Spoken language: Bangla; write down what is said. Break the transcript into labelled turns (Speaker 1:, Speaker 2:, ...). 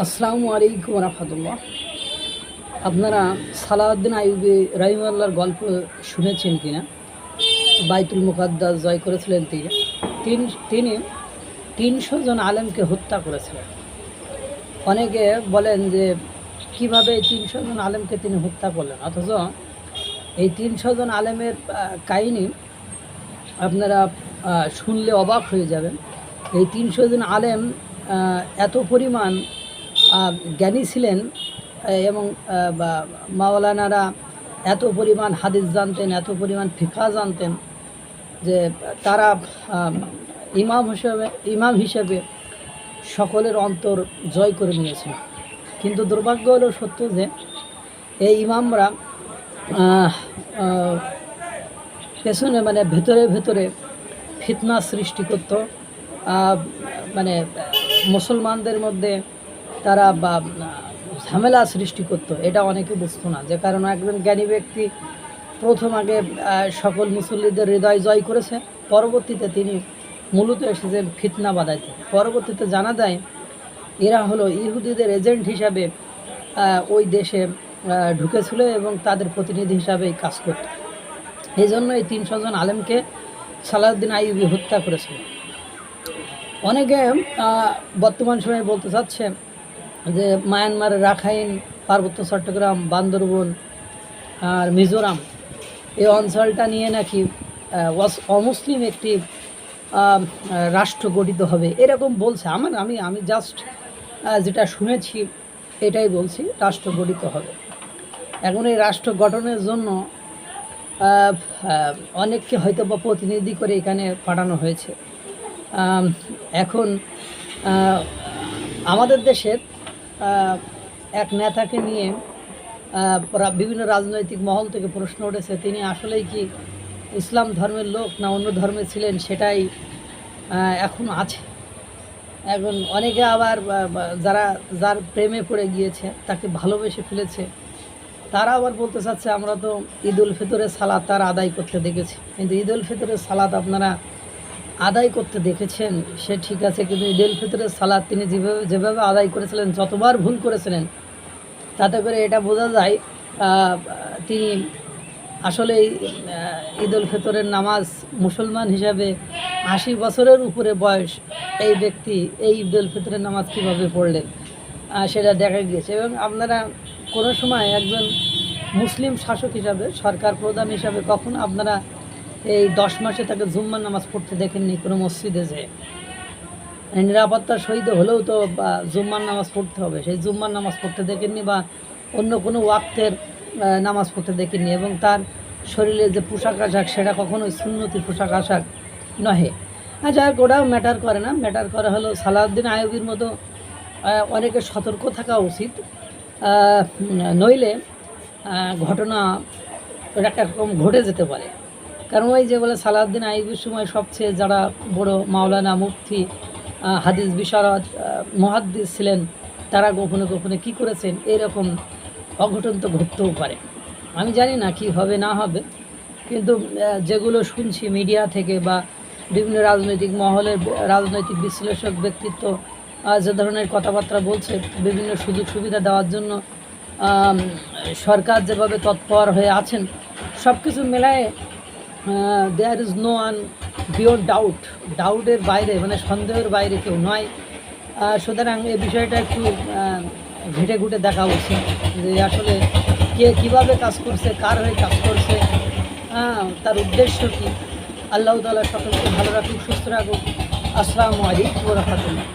Speaker 1: আসসালামু আলাইকুম রহমতুল্লাহ। আপনারা সালাউদ্দিন আইয়ুবী রাহিমাহুল্লাহর গল্প শুনেছেন কিনা? বাইতুল মুকাদ্দাস জয় করেছিলেন তিনি ৩০০ জন আলেমকে হত্যা করেছিলেন। অনেকে বলেন যে কিভাবে ৩০০ জন আলেমকে তিনি হত্যা করলেন, অথচ এই ৩০০ জন আলেমের কাহিনী আপনারা শুনলে অবাক হয়ে যাবেন। এই ৩০০ জন আলেম এত পরিমাণ জ্ঞানী ছিলেন এবং মাওলানারা এত পরিমাণ হাদিস জানতেন, এত পরিমাণ ফিকহ জানতেন যে তারা ইমাম হিসেবে সকলের অন্তর জয় করে নিয়েছিল। কিন্তু দুর্ভাগ্য হলো সত্য যে এই ইমামরা পেছনে ভেতরে ভেতরে ফিতনা সৃষ্টি করত, মুসলমানদের মধ্যে তারা ঝামেলা সৃষ্টি করত। এটা অনেকে বুঝতো না, যে কারণে একজন জ্ঞানী ব্যক্তি প্রথম আগে সকল মুসল্লিদের হৃদয় জয় করেছে, পরবর্তীতে তিনি মূলত এসেছেন ফিতনা বাঁধাইতে। পরবর্তীতে জানা যায় এরা হলো ইহুদিদের এজেন্ট হিসাবে ওই দেশে ঢুকেছিল এবং তাদের প্রতিনিধি হিসাবে কাজ করত। এই জন্য এই ৩০০ জন আলেমকে সালাউদ্দিন আইয়ুবী হত্যা করেছিল। অনেকে বর্তমান সময়ে বলতে চাচ্ছে যে মায়ানমারের রাখাইন, পার্বত্য চট্টগ্রাম, বান্দরবন আর মিজোরাম এই অঞ্চলটা নিয়ে নাকি অমুসলিম একটি রাষ্ট্র গঠিত হবে, এরকম বলছে। আমি জাস্ট যেটা শুনেছি এটাই বলছি, রাষ্ট্র গঠিত হবে। এখন এই রাষ্ট্র গঠনের জন্য অনেককে হয়তো বা প্রতিনিধি করে এখানে পাঠানো হয়েছে। এখন আমাদের দেশের এক নেতাকে নিয়ে বিভিন্ন রাজনৈতিক মহল থেকে প্রশ্ন উঠেছে, তিনি আসলেই কি ইসলাম ধর্মের লোক না অন্য ধর্মে ছিলেন, সেটাই এখন আছে। এখন অনেকে আবার যার প্রেমে পড়ে গিয়েছে, তাকে ভালোবেসে ফেলেছে, তারা আবার বলতে চাচ্ছে আমরা তো ঈদ উল ফিতরের সালাত তার আদায় করতে দেখেছি। কিন্তু ঈদ উল ফিতরের সালাত আপনারা আদায় করতে দেখেছেন সে ঠিক আছে, কিন্তু ঈদ উল ফিতরের সালাত তিনি যেভাবে আদায় করেছিলেন, যতবার ভুল করেছিলেন, তাতে করে এটা বোঝা যায় তিনি আসলে ঈদ উল ফিতরের নামাজ মুসলমান হিসাবে ৮০ বছরের উপরে বয়স এই ব্যক্তি এই ঈদ উল ফিতরের নামাজ কীভাবে পড়লেন সেটা দেখা গিয়েছে। এবং আপনারা কোনো সময় একজন মুসলিম শাসক হিসাবে, সরকার প্রধান হিসাবে কখনো আপনারা এই 10 মাসে তাকে জুম্মার নামাজ পড়তে দেখেননি কোনো মসজিদে। যে নিরাপত্তার সহিত হলেও তো জুম্মার নামাজ পড়তে হবে, সেই জুম্মার নামাজ পড়তে দেখেননি, বা অন্য কোনো ওয়াক্তের নামাজ পড়তে দেখেননি। এবং তার শরীরে যে পোশাক আশাক সেটা কখনোই সুন্নতি পোশাক আশাক নহে। যাই হোক, ওটাও ম্যাটার করে না। ম্যাটার করে হলো সালাউদ্দিন আইয়ুবীর মতো অনেকের সতর্ক থাকা উচিত, নইলে ঘটনা এরকম ঘটে যেতে পারে। কারণ ওই যে বলে সালাউদ্দিন আইয়ুবীর সময় সবচেয়ে যারা বড় মাওলানা, মুফতি, হাদিস বিশারদ, মুহাদ্দিস ছিলেন, তারা গোপনে গোপনে কী করেছেন, এরকম অঘটন তো ঘটতেও পারে। আমি জানি না কি হবে না হবে, কিন্তু যেগুলো শুনছি মিডিয়া থেকে বা বিভিন্ন রাজনৈতিক মহলের রাজনৈতিক বিশ্লেষক ব্যক্তিত্ব যে ধরনের কথাবার্তা বলছে, বিভিন্ন সুযোগ সুবিধা দেওয়ার জন্য সরকার যেভাবে তৎপর হয়ে আছেন, সব কিছু মেলায় there is no one beyond ডাউটের বাইরে, সন্দেহের বাইরে কেউ নয়। সুতরাং এই বিষয়টা একটু ঘেটে ঘুটে দেখা উচিত যে আসলে কে কীভাবে কাজ করছে, কার হয়ে কাজ করছে, তার উদ্দেশ্য কী। আল্লাহ তাআলা সকলকে ভালো রাখুক, সুস্থ রাখুক। আসসালামু আলাইকুম ওয়া রাহমাতুল্লাহ।